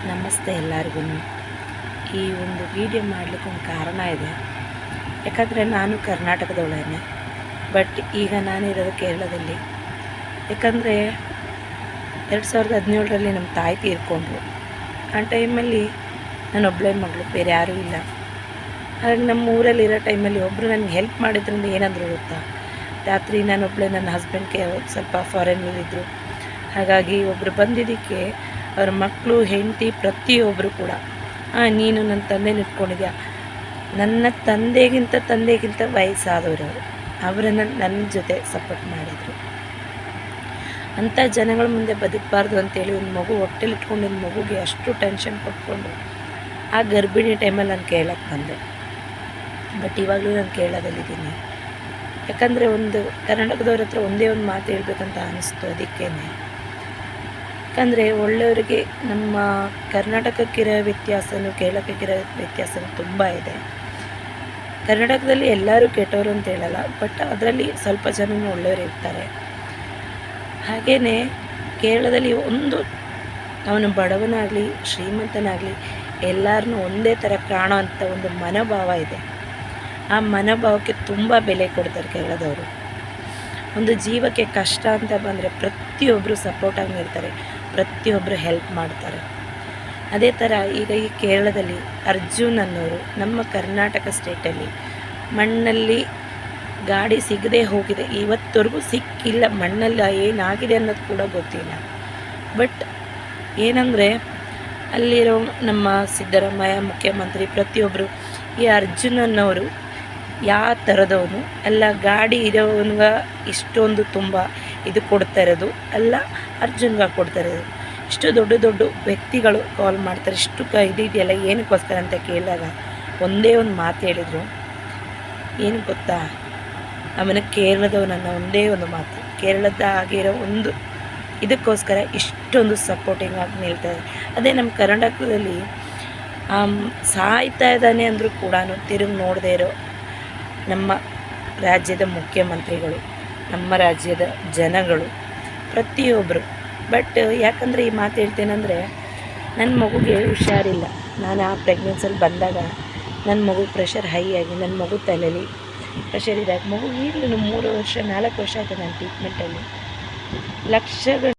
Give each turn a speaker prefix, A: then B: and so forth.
A: ನಮಸ್ತೆ ಎಲ್ಲರಿಗೂ. ಈ ಒಂದು ವಿಡಿಯೋ ಮಾಡಲಿಕ್ಕೆ ಒಂದು ಕಾರಣ ಇದೆ. ಯಾಕಂದರೆ ನಾನು ಕರ್ನಾಟಕದವಳೇನೆ, ಬಟ್ ಈಗ ನಾನಿರೋದು ಕೇರಳದಲ್ಲಿ. ಯಾಕಂದರೆ 2017ರಲ್ಲಿ ನಮ್ಮ ತಾಯಿ ತೀರ್ಕೊಂಡ್ರು. ಆ ಟೈಮಲ್ಲಿ ನಾನೊಬ್ಬಳೇ ಮಗಳು, ಬೇರೆ ಯಾರೂ ಇಲ್ಲ. ಹಾಗಾಗಿ ನಮ್ಮ ಊರಲ್ಲಿರೋ ಟೈಮಲ್ಲಿ ಒಬ್ಬರು ನನಗೆ ಹೆಲ್ಪ್ ಮಾಡಿದ್ರಿಂದ ಏನಂದ್ರು ಗೊತ್ತಾ, ರಾತ್ರಿ ನಾನೊಬ್ಬಳೇ, ನನ್ನ ಹಸ್ಬೆಂಡ್ಗೆ ಸ್ವಲ್ಪ ಫಾರಿನ್ನಲ್ಲಿದ್ದರು. ಹಾಗಾಗಿ ಒಬ್ಬರು ಬಂದಿದ್ದಕ್ಕೆ ಅವ್ರ ಮಕ್ಕಳು, ಹೆಂಡತಿ, ಪ್ರತಿಯೊಬ್ಬರು ಕೂಡ ನೀನು ನನ್ನ ತಂದೆನ ಇಟ್ಕೊಂಡಿದ್ಯಾ. ನನ್ನ ತಂದೆಗಿಂತ ವಯಸ್ಸಾದವರು ಅವರನ್ನು ನನ್ನ ಜೊತೆ ಸಪೋರ್ಟ್ ಮಾಡಿದರು. ಅಂಥ ಜನಗಳ ಮುಂದೆ ಬದುಕಬಾರ್ದು ಅಂತೇಳಿ ಒಂದು ಮಗು ಹೊಟ್ಟೆಲಿ ಇಟ್ಕೊಂಡಿದ್ದ ಮಗುಗೆ ಅಷ್ಟು ಟೆನ್ಷನ್ ಕೊಟ್ಕೊಂಡು ಆ ಗರ್ಭಿಣಿ ಟೈಮಲ್ಲಿ ನಾನು ಕೇಳಕ್ಕೆ ಬಂದೆ. ಬಟ್ ಇವಾಗಲೂ ನಾನು ಕೇಳೋದಲ್ಲಿದ್ದೀನಿ. ಯಾಕಂದರೆ ಒಂದು ಕರ್ನಾಟಕದವ್ರ ಹತ್ರ ಒಂದೇ ಒಂದು ಮಾತು ಹೇಳ್ಬೇಕಂತ ಅನ್ನಿಸ್ತು. ಅದಕ್ಕೇನೆ ಯಾಕಂದರೆ ಒಳ್ಳೆಯವರಿಗೆ ನಮ್ಮ ಕರ್ನಾಟಕಕ್ಕಿರೋ ವ್ಯತ್ಯಾಸನೂ ಕೇರಳಕ್ಕಿರೋ ವ್ಯತ್ಯಾಸನೂ ತುಂಬ ಇದೆ. ಕರ್ನಾಟಕದಲ್ಲಿ ಎಲ್ಲರೂ ಕೆಟ್ಟವರು ಅಂತ ಹೇಳಲ್ಲ, ಬಟ್ ಅದರಲ್ಲಿ ಸ್ವಲ್ಪ ಜನನೂ ಒಳ್ಳೆಯವರು ಇರ್ತಾರೆ. ಹಾಗೆಯೇ ಕೇರಳದಲ್ಲಿ ಅವನು ಬಡವನಾಗಲಿ ಶ್ರೀಮಂತನಾಗಲಿ ಎಲ್ಲರನ್ನೂ ಒಂದೇ ಥರ ಕಾಣೋ ಅಂಥ ಒಂದು ಮನೋಭಾವ ಇದೆ. ಆ ಮನೋಭಾವಕ್ಕೆ ತುಂಬ ಬೆಲೆ ಕೊಡ್ತಾರೆ ಕೇರಳದವರು. ಒಂದು ಜೀವಕ್ಕೆ ಕಷ್ಟ ಅಂತ ಬಂದರೆ ಪ್ರತಿಯೊಬ್ಬರು ಸಪೋರ್ಟಾಗಿ ನಿಲ್ತಾರೆ, ಪ್ರತಿಯೊಬ್ಬರು ಹೆಲ್ಪ್ ಮಾಡ್ತಾರೆ. ಅದೇ ಥರ ಈಗ ಈ ಕೇರಳದಲ್ಲಿ ಅರ್ಜುನ್ ಅನ್ನೋರು ನಮ್ಮ ಕರ್ನಾಟಕ ಸ್ಟೇಟಲ್ಲಿ ಮಣ್ಣಲ್ಲಿ ಗಾಡಿ ಸಿಗದೆ ಹೋಗಿದೆ, ಇವತ್ತವರೆಗೂ ಸಿಕ್ಕಿಲ್ಲ. ಮಣ್ಣಲ್ಲಿ ಏನಾಗಿದೆ ಅನ್ನೋದು ಕೂಡ ಗೊತ್ತಿಲ್ಲ. ಬಟ್ ಏನಂದರೆ ಅಲ್ಲಿರೋ ನಮ್ಮ ಸಿದ್ದರಾಮಯ್ಯ ಮುಖ್ಯಮಂತ್ರಿ, ಪ್ರತಿಯೊಬ್ಬರು ಈ ಅರ್ಜುನ್ ಅನ್ನೋರು ಯಾವ ಥರದವನು ಎಲ್ಲ ಗಾಡಿ ಇರೋವನ್ಗೆ ಇಷ್ಟೊಂದು ತುಂಬ ಇದು ಕೊಡ್ತಾ ಇರೋದು ಎಲ್ಲ ಅರ್ಜುನ್ಗೆ ಕೊಡ್ತಾ ಇರೋದು. ಇಷ್ಟು ದೊಡ್ಡ ವ್ಯಕ್ತಿಗಳು ಕಾಲ್ ಮಾಡ್ತಾರೆ, ಇಷ್ಟು ಇದೆಯಲ್ಲ ಏನಕ್ಕೋಸ್ಕರ ಅಂತ ಕೇಳಿದಾಗ ಒಂದೇ ಒಂದು ಮಾತು ಹೇಳಿದರು. ಏನು ಗೊತ್ತಾ, ಅವನ ಕೇರಳದವನನ್ನು ಒಂದೇ ಒಂದು ಮಾತು, ಕೇರಳದ ಆಗಿರೋ ಒಂದು ಇದಕ್ಕೋಸ್ಕರ ಇಷ್ಟೊಂದು ಸಪೋರ್ಟಿಂಗ್ ಆಗಿ ನಿಲ್ತಾರೆ. ಅದೇ ನಮ್ಮ ಕರ್ನಾಟಕದಲ್ಲಿ ಸಾಯ್ತಾ ಇದ್ದಾನೆ ಅಂದರೂ ಕೂಡ ತಿರುಗಿ ನೋಡದೇ ಇರೋ ನಮ್ಮ ರಾಜ್ಯದ ಮುಖ್ಯಮಂತ್ರಿಗಳು, ನಮ್ಮ ರಾಜ್ಯದ ಜನಗಳು, ಪ್ರತಿಯೊಬ್ಬರು. ಬಟ್ ಯಾಕಂದರೆ ಈ ಮಾತು ಹೇಳ್ತೇನೆಂದರೆ, ನನ್ನ ಮಗುಗೆ ಹುಷಾರಿಲ್ಲ. ನಾನು ಆ ಪ್ರೆಗ್ನೆನ್ಸಲ್ಲಿ ಬಂದಾಗ ನನ್ನ ಮಗು ಪ್ರೆಷರ್ ಹೈ ಆಗಿ, ನನ್ನ ಮಗು ತಲೆಯಲ್ಲಿ ಪ್ರೆಷರ್ ಇದ್ದಾಗ ಮಗು ಈಗಲೂ 3 ವರ್ಷ 4 ವರ್ಷ ಆಯಿತು ನನ್ನ ಟ್ರೀಟ್ಮೆಂಟಲ್ಲಿ. ಲಕ್ಷಗಳು